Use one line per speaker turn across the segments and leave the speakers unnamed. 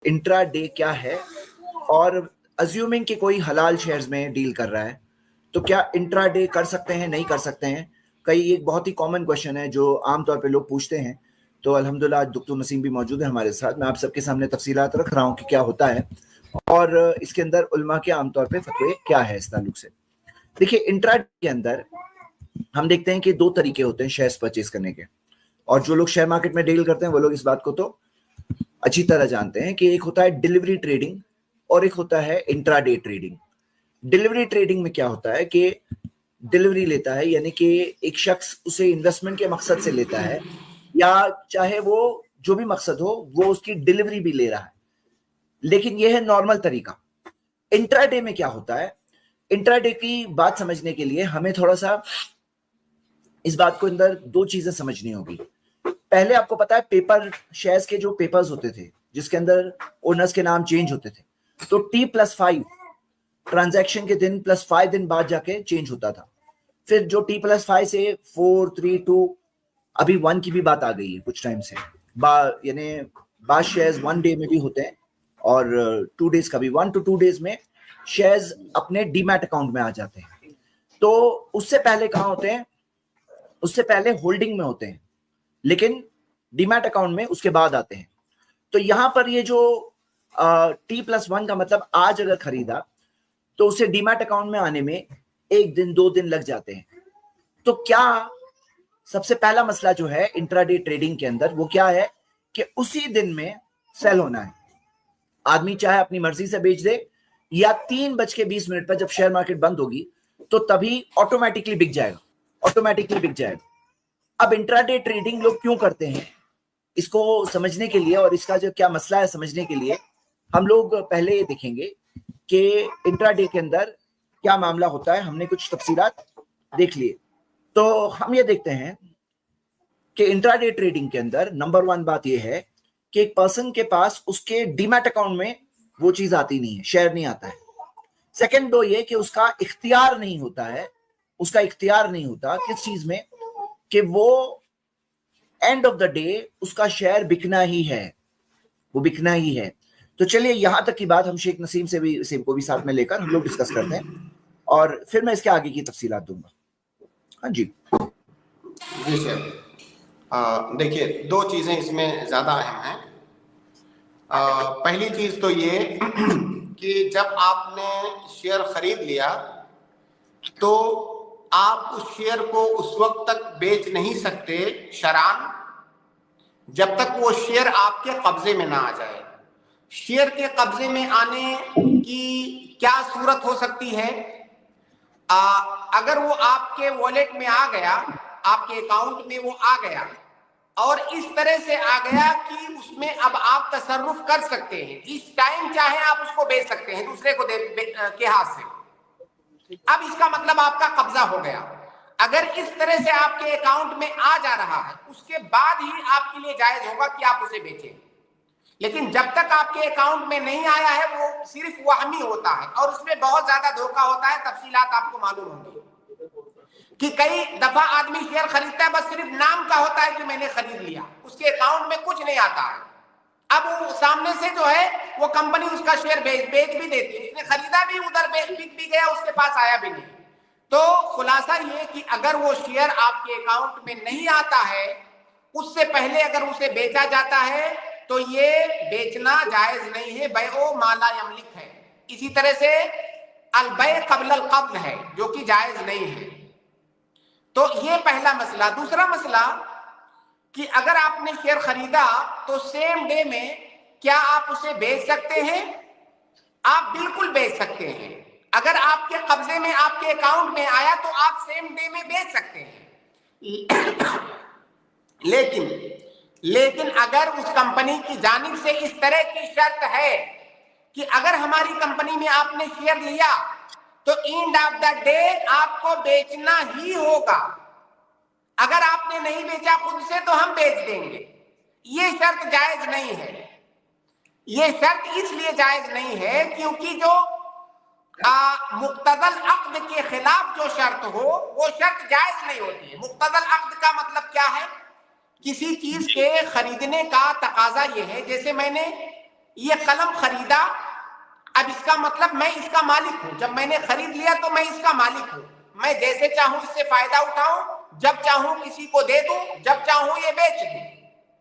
Intra day क्या है, और अज्यूमिंग कि कोई हलाल शेयर्स में डील कर रहा है तो क्या इंट्रा डे कर सकते हैं, नहीं कर सकते हैं। कई एक बहुत ही कॉमन क्वेश्चन है जो आमतौर पे लोग पूछते हैं। तो अल्हम्दुलिल्लाह आज डॉक्टर नसीम भी मौजूद है हमारे साथ। मैं आप सबके सामने तफसीलात रख रहा हूँ कि क्या होता है और इसके अंदर उल्मा के आमतौर पे फतवे क्या है इस ताल्लुक से। देखिए, इंट्रा डे के अंदर हम देखते हैं कि दो तरीके होते हैं शेयर्स परचेज करने के, और जो लोग शेयर मार्केट में डील करते हैं वो लोग इस बात को तो अच्छी तरह जानते हैं कि एक होता है डिलीवरी ट्रेडिंग और एक होता है intra day trading. Delivery trading में क्या होता है कि डिलीवरी लेता है, यानी कि एक शख्स उसे इन्वेस्टमेंट के मकसद से लेता है, या चाहे वो जो भी मकसद हो वो उसकी डिलीवरी भी ले रहा है, लेकिन यह है नॉर्मल तरीका। इंट्राडे में क्या होता है, इंट्राडे की बात समझने के लिए हमें थोड़ा सा इस बात को अंदर दो चीजें समझनी होगी। पहले आपको पता है पेपर शेयर्स के जो पेपर्स होते थे जिसके अंदर ओनर्स के नाम चेंज होते थे, तो T+5 ट्रांजैक्शन के दिन +5 दिन बाद जाके चेंज होता था। फिर जो T+5 से 4, 3, 2 अभी 1 की भी बात आ गई है कुछ टाइम से, यानी बाद शेयर्स 1 डे में भी होते हैं और 2 डेज का भी, 1 to 2 डेज में शेयर्स अपने डीमैट अकाउंट में आ जाते हैं। तो उससे पहले कहाँ होते हैं, उससे पहले होल्डिंग में होते हैं, लेकिन डीमैट अकाउंट में उसके बाद आते हैं। तो यहां पर ये जो T+1 का मतलब आज अगर खरीदा तो उसे डीमैट अकाउंट में आने में 1 दिन 2 दिन लग जाते हैं। तो क्या सबसे पहला मसला जो है इंट्राडे ट्रेडिंग के अंदर वो क्या है कि उसी दिन में सेल होना है। आदमी चाहे अपनी मर्जी से बेच दे या 3:20 पर जब शेयर मार्केट बंद होगी तो तभी ऑटोमेटिकली बिक जाएगा, ऑटोमेटिकली बिक जाएगा। अब इंट्राडे ट्रेडिंग लोग क्यों करते हैं, इसको समझने के लिए और इसका जो क्या मसला है समझने के लिए हम लोग पहले ये देखेंगे कि इंट्राडे के अंदर क्या मामला होता है। हमने कुछ तफसीलात देख लिए, तो हम ये देखते हैं कि इंट्राडे ट्रेडिंग के अंदर नंबर 1 बात यह है कि एक पर्सन के पास उसके डीमैट अकाउंट में वो चीज आती नहीं है, शेयर नहीं आता है। सेकंड दो ये कि उसका इख्तियार नहीं होता है, उसका इख्तियार नहीं होता किस चीज में, कि वो एंड ऑफ द डे उसका शेयर बिकना ही है, वो बिकना ही है। तो चलिए यहां तक की बात हम शेख नसीम से को भी साथ में लेकर हम लोग डिस्कस करते हैं और फिर मैं इसके आगे की तफसीलात दूंगा। हाँ जी
जी सर। देखिए, दो चीजें इसमें ज्यादा अहम हैं। पहली चीज तो ये कि जब आपने शेयर खरीद लिया तो आप उस शेयर को उस वक्त तक बेच नहीं सकते शरान जब तक वो शेयर आपके कब्जे में ना आ जाए। शेयर के कब्जे में आने की क्या सूरत हो सकती है? अगर वो आपके वॉलेट में आ गया, आपके अकाउंट में वो आ गया और इस तरह से आ गया कि उसमें अब आप तसर्रुफ कर सकते हैं, जिस टाइम चाहे आप उसको बेच सकते हैं दूसरे को के हाथ से। अब इसका मतलब आपका कब्जा हो गया। अगर इस तरह से आपके अकाउंट में आ जा रहा है उसके बाद ही आपके लिए जायज होगा कि आप उसे बेचें, लेकिन जब तक आपके अकाउंट में नहीं आया है वो सिर्फ वहमी होता है और उसमें बहुत ज्यादा धोखा होता है। तफसीलात आपको मालूम होंगी कि कई दफा आदमी शेयर खरीदता है, बस सिर्फ नाम का होता है कि मैंने खरीद लिया, उसके अकाउंट में कुछ नहीं आता है। अब वो सामने से जो है वो कंपनी उसका शेयर बेच भी देती है, उसने खरीदा भी, उधर बिक भी गया, उसके पास आया भी नहीं। तो खुलासा ये कि अगर वो शेयर आपके अकाउंट में नहीं आता है उससे पहले अगर उसे बेचा जाता है तो ये बेचना जायज नहीं है, बैओ माला यमलिक है। इसी तरह से अलबै कब्ल अल कब्ल है जो कि जायज नहीं है। तो ये पहला मसला। दूसरा मसला कि अगर आपने शेयर खरीदा तो सेम डे में क्या आप उसे बेच सकते हैं? आप बिल्कुल बेच सकते हैं। अगर आपके कब्जे में, आपके अकाउंट में आया तो आप सेम डे में बेच सकते हैं। लेकिन अगर उस कंपनी की जानिब से इस तरह की शर्त है कि अगर हमारी कंपनी में आपने शेयर लिया तो एंड ऑफ द डे आपको बेचना ही होगा, अगर आपने नहीं बेचा खुद से तो हम बेच देंगे, ये शर्त जायज नहीं है। ये शर्त इसलिए जायज नहीं है क्योंकि जो मुक्तदल अक्द के खिलाफ जो शर्त हो वो शर्त जायज नहीं होती है। मुक्तदल अक्द का मतलब क्या है? किसी चीज के खरीदने का तकाजा ये है, जैसे मैंने ये कलम खरीदा, अब इसका मतलब मैं इसका मालिक हूं। जब मैंने खरीद लिया तो मैं इसका मालिक हूं, मैं जैसे चाहूं इससे फायदा उठाऊं, जब चाहूं किसी को दे दूं, जब चाहूं ये बेच दूं।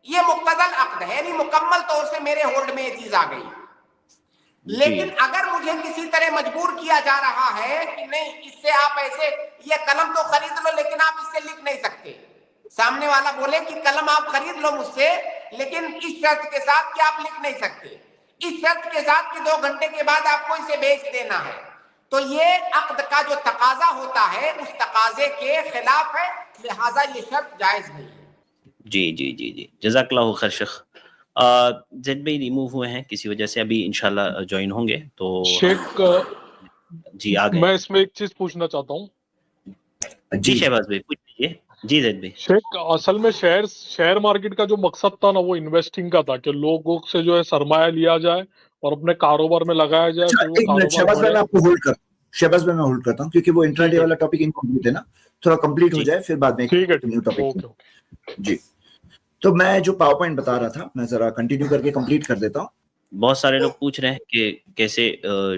ये मुक्तदल अक्द है, यानी मुकम्मल तौर से मेरे होल्ड में ये चीज आ गई। लेकिन अगर मुझे किसी तरह मजबूर किया जा रहा है कि नहीं, इससे आप ऐसे, ये कलम तो खरीद लो लेकिन आप इससे लिख नहीं सकते, सामने वाला बोले कि कलम आप खरीद लो मुझसे, लेकिन इस शर्त के साथ कि आप लिख नहीं सकते, इस शर्त के साथ कि 2 घंटे के बाद आपको इसे बेच देना है, तो ये अक्द का जो तकाजा होता है उस तकाजे के खिलाफ है, लिहाजा ये शर्त जायज नहीं है। जी जी जी जी, जज़ाकल्लाहु खैर शेख। जेड भाई रिमूव हुए हैं किसी वजह से, अभी इंशाल्लाह ज्वाइन होंगे। तो
शेख
जी आ गए।
मैं इसमें एक चीज पूछना चाहता हूँ।
जी शहबाज भाई पूछिए। जी जेड भाई।
शेख असल में शेयर मार्केट का जो मकसद था ना, वो इन्वेस्टिंग का था कि लोगों से जो है सरमाया लिया जाए और अपने कारोबार में लगाया जाए।
अच्छा, एक मिनट शहबाज भाई, मैं आपको होल्ड कर, शहबाज भाई मैं होल्ड करता हूँ क्योंकि वो इंट्राडे वाला टॉपिक इनकम्प्लीट है ना, थोड़ा कंप्लीट हो जाए फिर बाद में
ठीक है
न्यू टॉपिक।
ओके
जी, तो मैं जो पावर पॉइंट बता रहा था मैं जरा कंटिन्यू करके कंप्लीट कर देता हूँ।
बहुत सारे लोग पूछ रहे हैं कि कैसे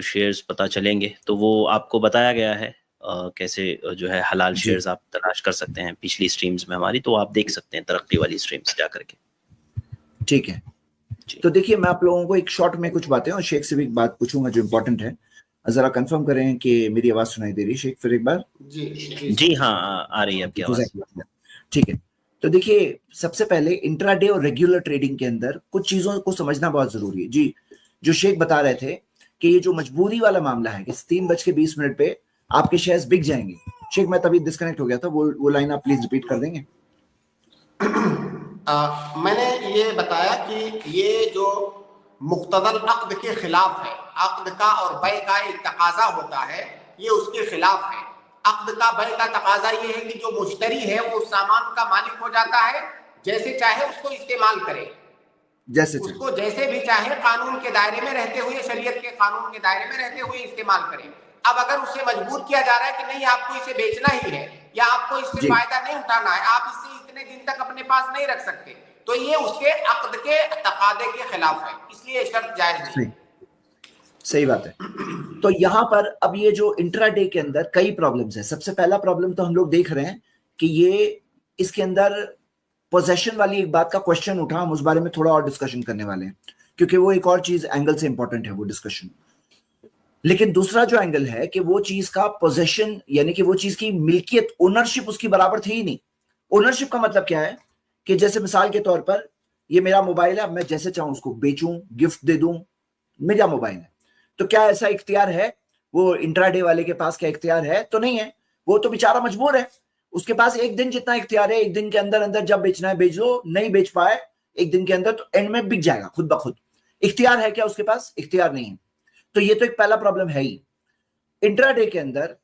शेयर्स पता चलेंगे, तो वो आपको बताया गया है कैसे जो है हलाल शेयर्स आप तलाश कर सकते हैं पिछली स्ट्रीम्स में हमारी, तो आप देख सकते हैं तरक्की वाली स्ट्रीम्स जा करके। ठीक है,
तो देखिए मैं आप लोगों को एक शॉर्ट में कुछ बातें और शेख से भी एक बात पूछूंगा जो इम्पोर्टेंट है। जरा कंफर्म करें कि मेरी आवाज सुनाई दे रही है शेख, फिर एक बार।
जी हाँ आ रही है आपकी आवाज।
ठीक है, तो देखिए सबसे पहले इंट्राडे और रेगुलर ट्रेडिंग के अंदर कुछ चीजों को समझना बहुत जरूरी है। जी, जो शेख बता रहे थे कि ये जो मजबूरी वाला मामला है कि 3:20 पे आपके शेयर्स बिक जाएंगे, शेख मैं तभी डिस्कनेक्ट हो गया था, वो लाइन आप प्लीज रिपीट कर देंगे।
मैंने ये बताया कि ये जो मुख्तदल अक्द के खिलाफ है, अक्द का और बै का एक तकाजा होता है, ये उसके खिलाफ है। अक्द का बै का तकाजा ये है कि जो मुश्तरी है वो सामान का मालिक हो जाता है, जैसे चाहे उसको इस्तेमाल करे, उसको जैसे भी चाहे कानून के दायरे में रहते हुए, शरीयत के कानून के दायरे में रहते हुए इस्तेमाल करे। अब अगर उससे मजबूर किया जा रहा है कि नहीं आपको इसे बेचना ही है या आपको इससे फायदा नहीं उठाना है, आप इसे इतने दिन तक अपने पास नहीं रख सकते, तो ये उसके अक्द के तकादे के खिलाफ है, इसलिए शर्त जायज नहीं।
सही बात है। तो यहाँ पर अब ये जो इंट्राडे के अंदर कई प्रॉब्लम्स है। सबसे पहला प्रॉब्लम तो हम लोग देख रहे हैं कि ये इसके अंदर पोजेशन वाली एक बात का क्वेश्चन उठा, हम उस बारे में थोड़ा और डिस्कशन करने वाले हैं क्योंकि वो एक और चीज एंगल से इंपॉर्टेंट है वो डिस्कशन। लेकिन दूसरा जो एंगल है कि वो चीज का पोजेशन यानी कि वो चीज की मिल्कियत, ओनरशिप उसकी बराबर थी ही नहीं। ओनरशिप का मतलब क्या है कि जैसे मिसाल के तौर पर ये मेरा मोबाइल है, मैं जैसे चाहूं उसको बेचूं, गिफ्ट दे दूं, मेरा मोबाइल है, तो क्या ऐसा इख्तियार है वो इंट्राडे वाले के पास? क्या इख्तियार है? तो नहीं है, वो तो बेचारा मजबूर है, उसके पास एक दिन जितना इख्तियार है, एक दिन के अंदर अंदर जब बेचना है बेच लो, नहीं बेच पाए एक दिन के अंदर तो एंड में बिक जाएगा खुद ब खुद। इख्तियार है क्या उसके पास? इख्तियार नहीं है। तो ये तो एक पहला प्रॉब्लम है ही। इंट्राडे के अंदर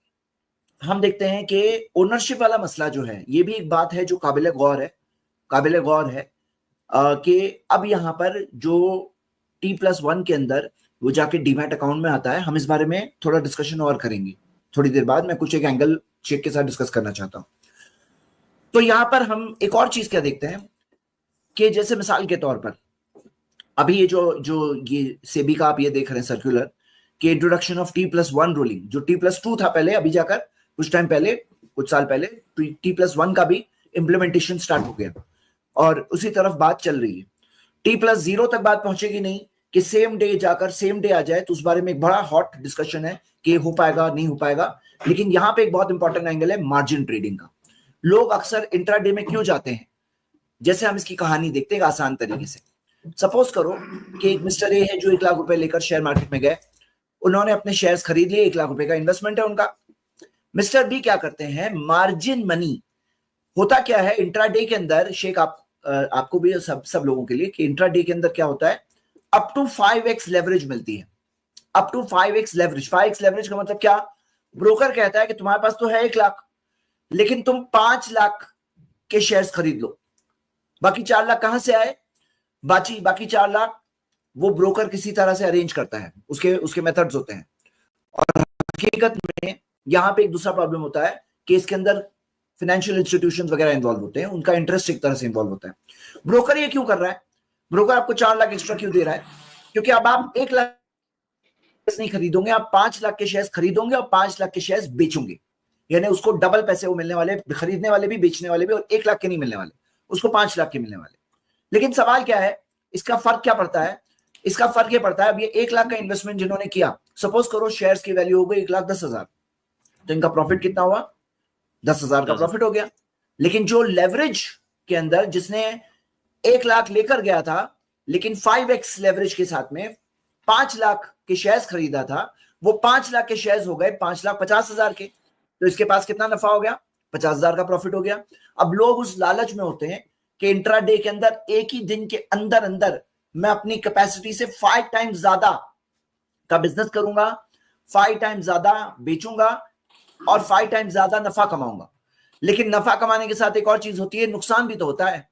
हम देखते हैं कि ओनरशिप वाला मसला जो है, ये भी एक बात है जो काबिल गौर है कि अब यहाँ पर जो T+1 के अंदर वो जाके डीमैट अकाउंट में आता है। हम इस बारे में थोड़ा डिस्कशन और करेंगे थोड़ी देर बाद, मैं कुछ एक एंगल शेख के साथ डिस्कस करना चाहता हूं। तो यहां पर हम एक और चीज क्या देखते हैं कि जैसे मिसाल के तौर पर अभी ये जो ये सेबी का आप ये देख रहे हैं सर्कुलर कि इंट्रोडक्शन ऑफ T+1 रूलिंग, जो T+2 था पहले, अभी जाकर कुछ टाइम पहले, कुछ साल पहले T+1 का भी इंप्लीमेंटेशन स्टार्ट हो गया और उसी तरफ बात चल रही है। T+0 तक बात पहुंचेगी नहीं कि सेम डे जाकर सेम डे आ जाए, तो उस बारे में एक बड़ा हॉट डिस्कशन है कि हो पाएगा नहीं हो पाएगा। लेकिन यहां पे एक बहुत इंपॉर्टेंट एंगल है मार्जिन ट्रेडिंग का। लोग अक्सर इंट्राडे में क्यों जाते हैं? जैसे हम इसकी कहानी देखते हैं आसान तरीके से। सपोज करो कि एक मिस्टर ए है जो 1 लाख रुपए लेकर शेयर मार्केट में गए, उन्होंने अपने शेयर्स खरीद लिए, 1 लाख रुपए का इन्वेस्टमेंट है उनका। मिस्टर बी क्या करते हैं? मार्जिन मनी होता क्या है इंट्राडे के अंदर, शेख आपको भी सब लोगों के लिए, कि इंट्राडे के अंदर क्या होता है, अप टू 5x लेवरेज मिलती है। Up to 5x leverage. 5x leverage का मतलब क्या? ब्रोकर कहता है कि तुम्हारे पास तो है 1 लाख, लेकिन तुम 5 लाख के शेयर्स खरीद लो, बाकी 4 लाख कहां से आए? बाकी 4 लाख वो ब्रोकर किसी तरह से अरेंज करता है, उसके मेथड्स होते हैं। और हकीकत में यहां पे एक दूसरा प्रॉब्लम होता है कि इसके अंदर फाइनेंशियल इंस्टीट्यूशंस वगैरह इन्वॉल्व होते हैं, उनका इंटरेस्ट एक तरह से इन्वॉल्व होता है। ब्रोकर ये क्यों कर रहा है? ब्रोकर आपको 4 लाख एक्स्ट्रा क्यों दे रहा है? क्योंकि अब आप 1 लाख नहीं खरीदोगे, आप 5 लाख के शेयर्स खरीदोगे और 5 लाख के शेयर्स बेचोगे, यानी उसको डबल पैसे वो मिलने वाले, खरीदने वाले भी बेचने वाले भी, और 1 लाख के नहीं मिलने वाले, उसको 5 लाख के मिलने वाले। लेकिन सवाल क्या है, इसका फर्क क्या पड़ता है? इसका फर्क ये पड़ता है, अब ये 1 लाख का इन्वेस्टमेंट जिन्होंने किया, सपोज करो शेयर्स की वैल्यू हो गई 1,10,000, तो इनका प्रॉफिट कितना हुआ? 10,000 का प्रॉफिट हो गया। लेकिन जो लेवरेज के अंदर जिसने 1 लाख लेकर गया था, लेकिन 5x लेवरेज के साथ में 5 लाख के शेयर्स खरीदा था, वो 5 लाख के शेयर्स हो गए 5,50,000 के, तो इसके पास कितना नफा हो गया? 50,000 का प्रॉफिट हो गया। अब लोग उस लालच में होते हैं कि इंट्राडे के अंदर एक ही दिन के अंदर अंदर मैं अपनी कैपेसिटी से 5 टाइम्स ज्यादा का बिजनेस करूंगा, 5 टाइम्स ज्यादा बेचूंगा और 5 टाइम्स ज्यादा नफा कमाऊंगा। लेकिन नफा कमाने के साथ एक और चीज होती है, नुकसान भी तो होता है।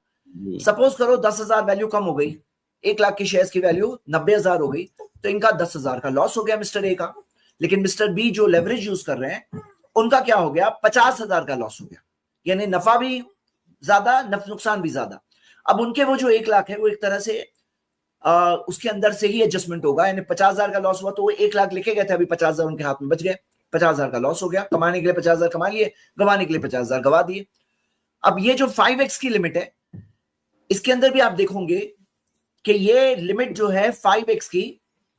सपोज करो 10,000 वैल्यू कम हो गई, 1 लाख की शेयर्स की वैल्यू 90,000 हो गई, तो इनका 10,000 का लॉस हो गया मिस्टर ए का। लेकिन मिस्टर बी जो लेवरेज यूज कर रहे हैं, उनका क्या हो गया? 50,000 का लॉस हो गया, यानी नफा भी ज्यादा, नुकसान भी ज्यादा। अब उनके वो जो 1 लाख है, वो एक तरह से उसके अंदर से ही एडजस्टमेंट होगा, यानी 50,000 का लॉस हुआ तो वो 1 लाख लेके गए थे, अभी 50,000 उनके हाथ में बच गए, 50,000 का लॉस हो गया। कमाने के लिए 50,000 कमा लिए, गंवाने के लिए 50,000 गवा दिए। अब ये जो 5x की लिमिट है, इसके अंदर भी आप देखोगे कि ये लिमिट जो है 5x की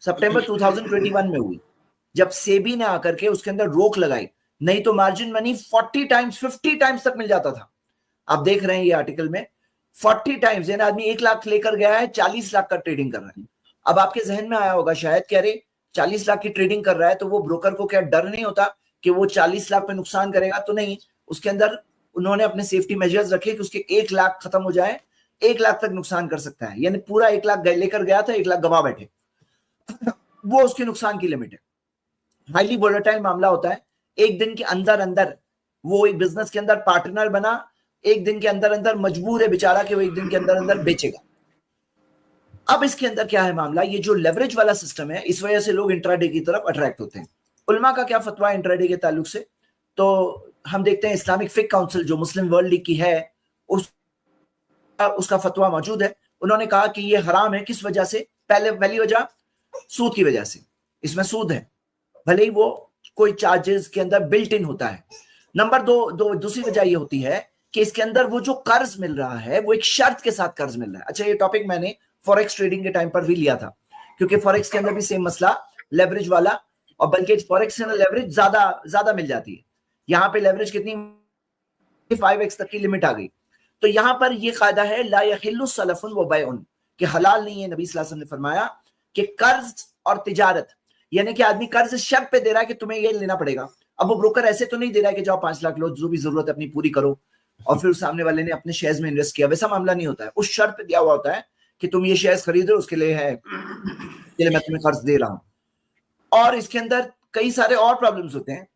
सितंबर 2021 में हुई, जब सेबी ने आकर के उसके अंदर रोक लगाई। नहीं तो मार्जिन मनी 40 टाइम्स 50 टाइम्स तक मिल जाता था। आप देख रहे हैं ये आर्टिकल में 40 टाइम्स, यानी आदमी 1 लाख लेकर गया है, 40 लाख का ट्रेडिंग कर रहा है। अब आपके जहन में आया होगा शायद कि अरे 40 लाख की ट्रेडिंग कर रहा है तो वो ब्रोकर को क्या डर नहीं होता कि वो 40 लाख पे नुकसान करेगा? तो नहीं, उसके अंदर उन्होंने अपने सेफ्टी मेजर्स रखे कि उसके 1 लाख खत्म हो जाए, 1 लाख तक नुकसान कर सकता है, यानी पूरा 1 लाख लेकर गया था, 1 लाख गवा बैठे, वो उसके नुकसान की लिमिट है। हाईली वोलेटाइल मामला होता है, एक दिन के अंदर अंदर वो एक बिजनेस के अंदर पार्टनर बना, एक दिन के अंदर अंदर मजबूर है बेचारा कि वो एक दिन के अंदर अंदर बेचेगा। अब इसके अंदर क्या है मामला, ये जो लेवरेज वाला सिस्टम है, इस वजह से लोग इंट्राडे की तरफ अट्रैक्ट होते हैं। उलमा का क्या फतवा है इंट्राडे के ताल्लुक से? तो हम देखते हैं इस्लामिक फिक काउंसिल जो मुस्लिम वर्ल्ड लीग की है, उसका फतवा मौजूद है। उन्होंने कहा कि ये हराम है। किस वजह से? पहली वजह सूद की वजह से, इसमें सूद है, भले ही वो कोई चार्जेस के अंदर बिल्ट इन होता है। नंबर दूसरी वजह ये होती है कि इसके अंदर वो जो कर्ज मिल रहा है वो एक शर्त के साथ कर्ज मिल रहा है। अच्छा, ये टॉपिक मैंने फॉरेक्स ट्रेडिंग के टाइम पर भी लिया था, क्योंकि फॉरेक्स के अंदर भी सेम मसला लेवरेज वाला, और बल्कि फॉरेक्स से लेवरेज ज्यादा मिल जाती है। यहाँ पे लेवरेज कितनी? 5x तक की लिमिट आ गई। तो यहां पर ये कायदा है ला यहिल्लु सलफुन व बैउन, कि हलाल नहीं है। नबी सल्लल्लाहु अलैहि वसल्लम ने फरमाया कि कर्ज और तिजारत, यानी कि आदमी कर्ज शर्त पे दे रहा है कि तुम्हें ये लेना पड़ेगा। अब वो ब्रोकर ऐसे तो नहीं दे रहा है कि जाओ 5 लाख लो, जो भी जरूरत है अपनी पूरी करो, और फिर सामने वाले ने अपने शेयर्स में इन्वेस्ट किया, वैसा मामला नहीं होता है। उस शर्त पे दिया हुआ होता है कि तुम ये शेयर्स खरीदो, उसके लिए है, इसके लिए मैं तुम्हें कर्ज दे रहा हूं। और इसके अंदर कई सारे और प्रॉब्लम्स होते हैं।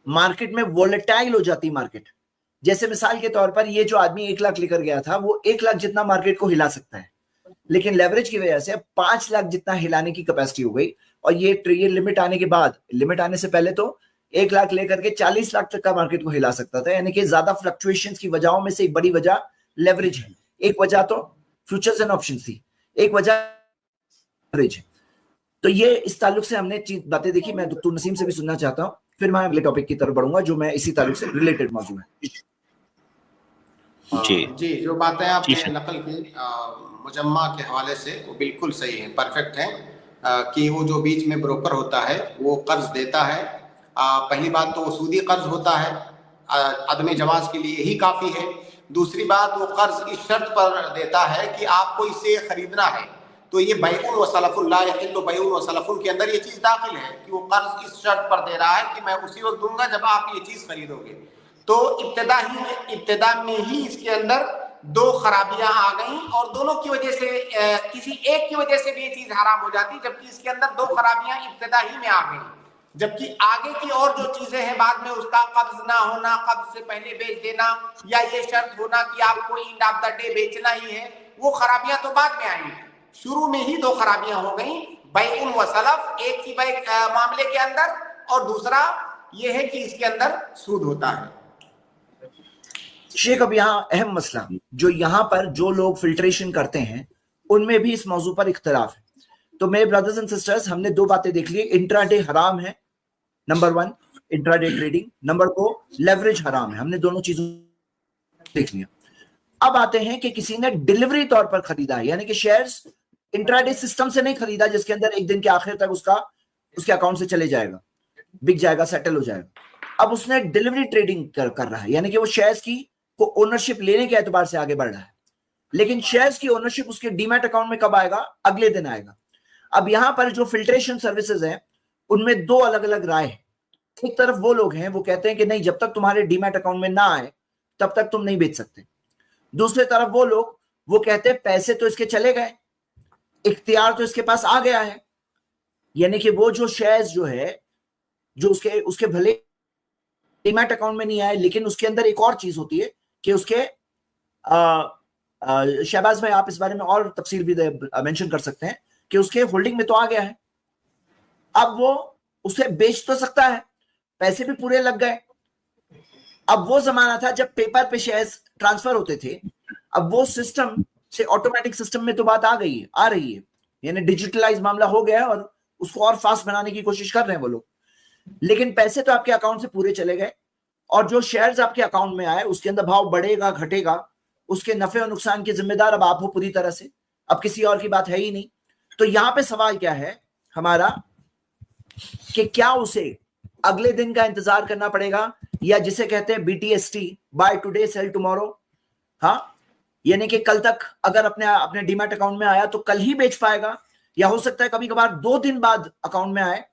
मार्केट में वोलेटाइल हो जाती मार्केट। जैसे मिसाल के तौर पर ये जो आदमी 1 लाख लेकर गया था, वो 1 लाख जितना मार्केट को हिला सकता है, लेकिन लेवरेज की वजह से 5 लाख जितना हिलाने की कैपेसिटी हो गई। और ये लिमिट आने के बाद, लिमिट आने से पहले तो 1 लाख लेकर के 40 लाख तक का मार्केट को हिला सकता था। यानी कि ज्यादा फ्लक्चुएशंस की वजहों में से एक बड़ी वजह लेवरेज है। एक वजह तो फ्यूचर्स एंड ऑप्शंस थी, एक वजह लेवरेज है। तो ये इस ताल्लुक से हमने बातें देखी। मैं डॉक्टर नसीम से भी सुनना चाहता हूँ, फिर मैं अगले टॉपिक की तरफ बढ़ूंगा जो मैं इसी ताल्लुक से रिलेटेड मौजूद है।
जी, जो बातें आपने नकल की मुजम्मा के हवाले से, वो बिल्कुल सही है, परफेक्ट है। कि वो जो बीच में ब्रोकर होता है वो कर्ज देता है। पहली बात तो वो सूदी कर्ज होता है, अदम जवाज के लिए ही काफ़ी है। दूसरी बात, वो कर्ज इस शर्त पर देता है कि आपको इसे खरीदना है। तो ये बैउन व सलफुन, ला यहिल्लु बैउन व सलफुन के अंदर ये चीज़ दाखिल है कि वो कर्ज इस शर्त पर दे रहा है कि मैं उसी वक्त दूंगा जब आप ये चीज़ खरीदोगे। तो इब्तिदा में ही इसके अंदर 2 खराबियां आ गई, और दोनों की वजह से, किसी एक की वजह से भी ये चीज हराम हो जाती, जबकि इसके अंदर 2 खराबियां इब्तिदा ही में आ गई। जबकि आगे की और जो चीजें हैं बाद में, उसका कब्ज ना होना, कब्ज से पहले बेच देना, या ये शर्त होना कि आपको एंड ऑफ द डे बेचना ही है, वो खराबियां तो बाद में आई। शुरू में ही 2 खराबियां हो गई, बैउन व सलफ एक ही मामले के अंदर, और दूसरा ये है कि इसके अंदर सूद होता है।
शेख, अब यहाँ अहम मसला, जो यहाँ पर जो लोग फिल्ट्रेशन करते हैं उनमें भी इस मौजू पर इख्तलाफ है। तो मेरे ब्रदर्स एंड सिस्टर्स, हमने दो बातें देख ली। इंट्राडे हराम है, number 1 intraday trading, number 2 leverage हराम है। हमने दोनों चीजों देख लिया। अब आते हैं कि किसी ने डिलीवरी तौर पर खरीदा है, यानी कि शेयर्स इंट्राडे सिस्टम से नहीं खरीदा जिसके अंदर एक दिन के आखिर तक उसके अकाउंट से चले जाएगा, बिक जाएगा, सेटल हो जाएगा। अब उसने डिलीवरी ट्रेडिंग कर रहा है, यानी कि वो शेयर्स की को ओनरशिप लेने के एतबार से आगे बढ़ रहा है, लेकिन शेयर्स की ओनरशिप उसके डीमैट अकाउंट में कब आएगा? अगले दिन आएगा। अब यहां पर जो फिल्ट्रेशन सर्विसेज है उनमें दो अलग अलग राय है। एक तरफ वो लोग हैं वो कहते हैं कि नहीं, जब तक तुम्हारे डीमैट अकाउंट में ना आए तब तक तुम नहीं बेच सकते। दूसरे तरफ वो लोग वो कहते हैं पैसे तो इसके चले गए, इख्तियार तो इसके पास आ गया है, यानी कि वो जो शेयर्स जो है जो उसके भले डीमैट अकाउंट में नहीं आए, लेकिन उसके अंदर एक और चीज होती है कि उसके शहबाज भाई आप इस बारे में और तफसील भी मेंशन कर सकते हैं कि उसके होल्डिंग में तो आ गया है। अब वो उसे बेच तो सकता है, पैसे भी पूरे लग गए। अब वो जमाना था जब पेपर पे शेयर्स ट्रांसफर होते थे, अब वो सिस्टम से ऑटोमेटिक सिस्टम में तो बात आ रही है, यानी डिजिटलाइज मामला हो गया है और उसको और फास्ट बनाने की कोशिश कर रहे हैं वो लोग। लेकिन पैसे तो आपके अकाउंट से पूरे चले गए, और जो शेयर्स आपके अकाउंट में आए उसके अंदर भाव बढ़ेगा घटेगा, उसके नफे और नुकसान के जिम्मेदार अब आप हो पूरी तरह से, अब किसी और की बात है ही नहीं। तो यहां पे सवाल क्या है हमारा कि क्या उसे अगले दिन का इंतजार करना पड़ेगा, या जिसे कहते हैं BTST, buy today sell tomorrow, हाँ, यानी कि कल तक अगर अपने डीमैट अकाउंट में आया तो कल ही बेच पाएगा, या हो सकता है कभी कभार 2 दिन बाद अकाउंट में आए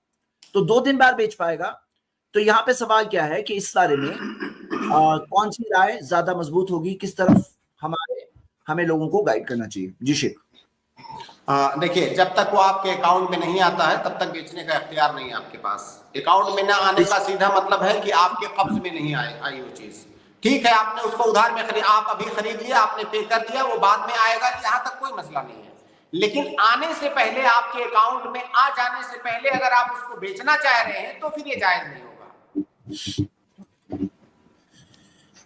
तो 2 दिन बाद बेच पाएगा। तो यहाँ पे सवाल क्या है कि इस बारे में कौन सी राय ज्यादा मजबूत होगी, किस तरफ हमें लोगों को गाइड करना चाहिए? जी शेख।
देखिए, जब तक वो आपके अकाउंट में नहीं आता है तब तक बेचने का इख्तियार नहीं है आपके पास। अकाउंट में ना आने का सीधा मतलब है कि आपके कब्ज में नहीं आई वो चीज। ठीक है, आपने उसको उधार में आप अभी खरीद लिया, आपने पे कर दिया, वो बाद में आएगा, यहाँ तक कोई मसला नहीं है। लेकिन आने से पहले, आपके अकाउंट में आ जाने से पहले अगर आप उसको बेचना चाह रहे हैं तो फिर ये जायज नहीं होगा।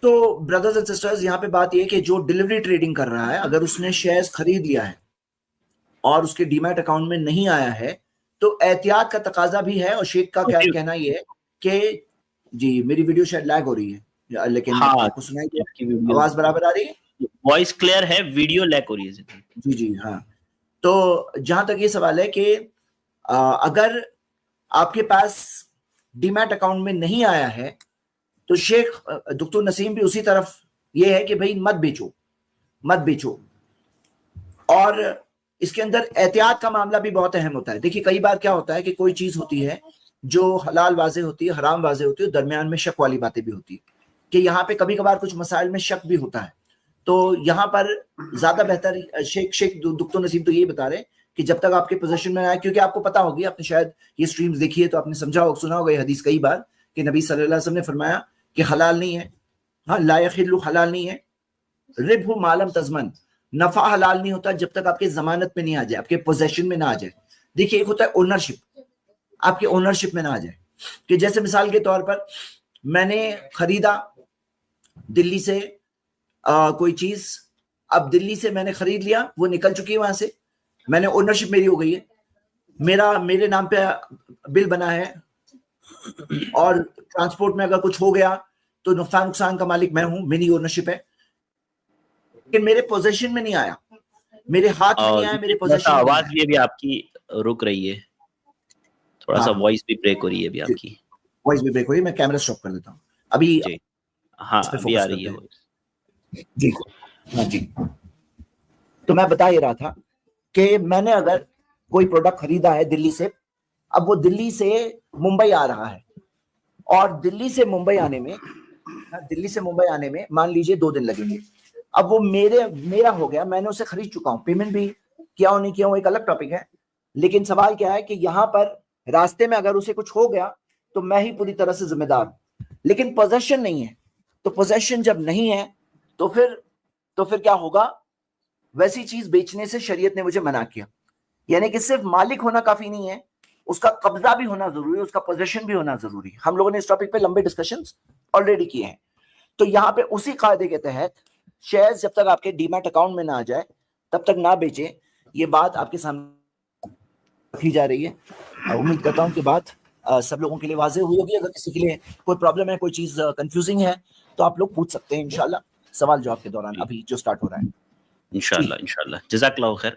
तो ब्रदर्स एंड सिस्टर्स, यहाँ पे बात ये कि जो डिलीवरी ट्रेडिंग कर रहा है, अगर उसने शेयर्स खरीद लिया है और उसके डीमैट अकाउंट में नहीं आया है तो एहतियात का तकाजा भी है। और शेख का क्या कहना ये है कि जी मेरी वीडियो शायद लैग हो रही है, लेकिन आपको सुनाई दे, आवाज बराबर आ रही है,
वॉइस क्लियर है, वीडियो लैग हो रही है।
जी हाँ। तो जहां तक ये सवाल है कि अगर आपके पास डीमैट अकाउंट में नहीं आया है तो शेख डॉक्टर नसीम भी उसी तरफ ये है कि भाई मत बेचो। और इसके अंदर एहतियात का मामला भी बहुत अहम होता है। देखिए, कई बार क्या होता है कि कोई चीज होती है जो हलाल वाजे होती है, हराम वाजे होती है, दरमियान में शक वाली बातें भी होती है कि यहाँ पे कभी कभार कुछ मसाइल में शक भी होता है। तो यहाँ पर ज्यादा बेहतर शेख डॉक्टर नसीम तो यही बता रहे कि जब तक आपके पोजीशन में आए, क्योंकि आपको पता होगी, आपने शायद ये स्ट्रीम्स देखी है तो आपने सुना होगा ये हदीस कई बार कि नबी सल्लल्लाहु अलैहि वसल्लम ने फरमाया कि हलाल नहीं है, हाँ, ला यखिल्लु हलाल नहीं है, रिबहु मालम तज़मन, नफा हलाल नहीं होता जब तक आपके जमानत में नहीं आ जाए, आपके पोजेशन में ना आ जाए। देखिए, एक होता है ओनरशिप, आपके ओनरशिप में ना आ जाए। कि जैसे मिसाल के तौर पर मैंने खरीदा दिल्ली से कोई चीज, अब दिल्ली से मैंने खरीद लिया, वो निकल चुकी है वहां से, मैंने ओनरशिप मेरी हो गई है, मेरे नाम पे बिल बना है, और ट्रांसपोर्ट में अगर कुछ हो गया तो नुकसान का मालिक मैं हूं, मेरी ओनरशिप है, लेकिन मेरे पोजीशन में नहीं आया, मेरे हाथ में नहीं आया, मेरे पोजीशन में।
आवाज भी अभी आपकी रुक रही है, थोड़ा सा वॉइस भी ब्रेक हो रही है अभी आपकी।
वॉइस भी ब्रेक हो रही है, मैं कैमरा स्टॉप कर देता हूं अभी।
हाँ, अभी आ रही है
जी। हाँ जी। तो मैं बता ही रहा था कि मैंने अगर कोई प्रोडक्ट खरीदा है दिल्ली से, अब वो दिल्ली से मुंबई आ रहा है, और दिल्ली से मुंबई आने में मान लीजिए 2 दिन लगेंगे। अब वो मेरा हो गया, मैंने उसे खरीद चुका हूं, पेमेंट भी किया हो नहीं किया हो एक अलग टॉपिक है, लेकिन सवाल क्या है कि यहाँ पर रास्ते में अगर उसे कुछ हो गया तो मैं ही पूरी तरह से जिम्मेदार हूं। लेकिन पोजेशन नहीं है, तो पोजेशन जब नहीं है तो फिर क्या होगा? वैसी चीज बेचने से शरीयत ने मुझे मना किया। यानी कि सिर्फ मालिक होना काफी नहीं है, उसका कब्जा भी होना जरूरी है, उसका पोजीशन भी होना जरूरी है। हम लोगों ने इस टॉपिक पे लंबे डिस्कशंस ऑलरेडी किए हैं। तो यहाँ पे उसी कायदे के तहत शेयर्स जब तक आपके डीमैट अकाउंट में ना आ जाए तब तक ना बेचे, ये बात आपके सामने। रखी जा रही है। उम्मीद करता हूँ कि बात सब लोगों के लिए वाज़ेह हुई होगी। अगर किसी के लिए कोई प्रॉब्लम है, कोई चीज़ कंफ्यूजिंग है, तो आप लोग पूछ सकते हैं इंशाल्लाह सवाल जवाब के दौरान, अभी जो स्टार्ट हो रहा है।
इंशाल्लाह, इंशाल्लाह। जज़ाकल्लाह खैर।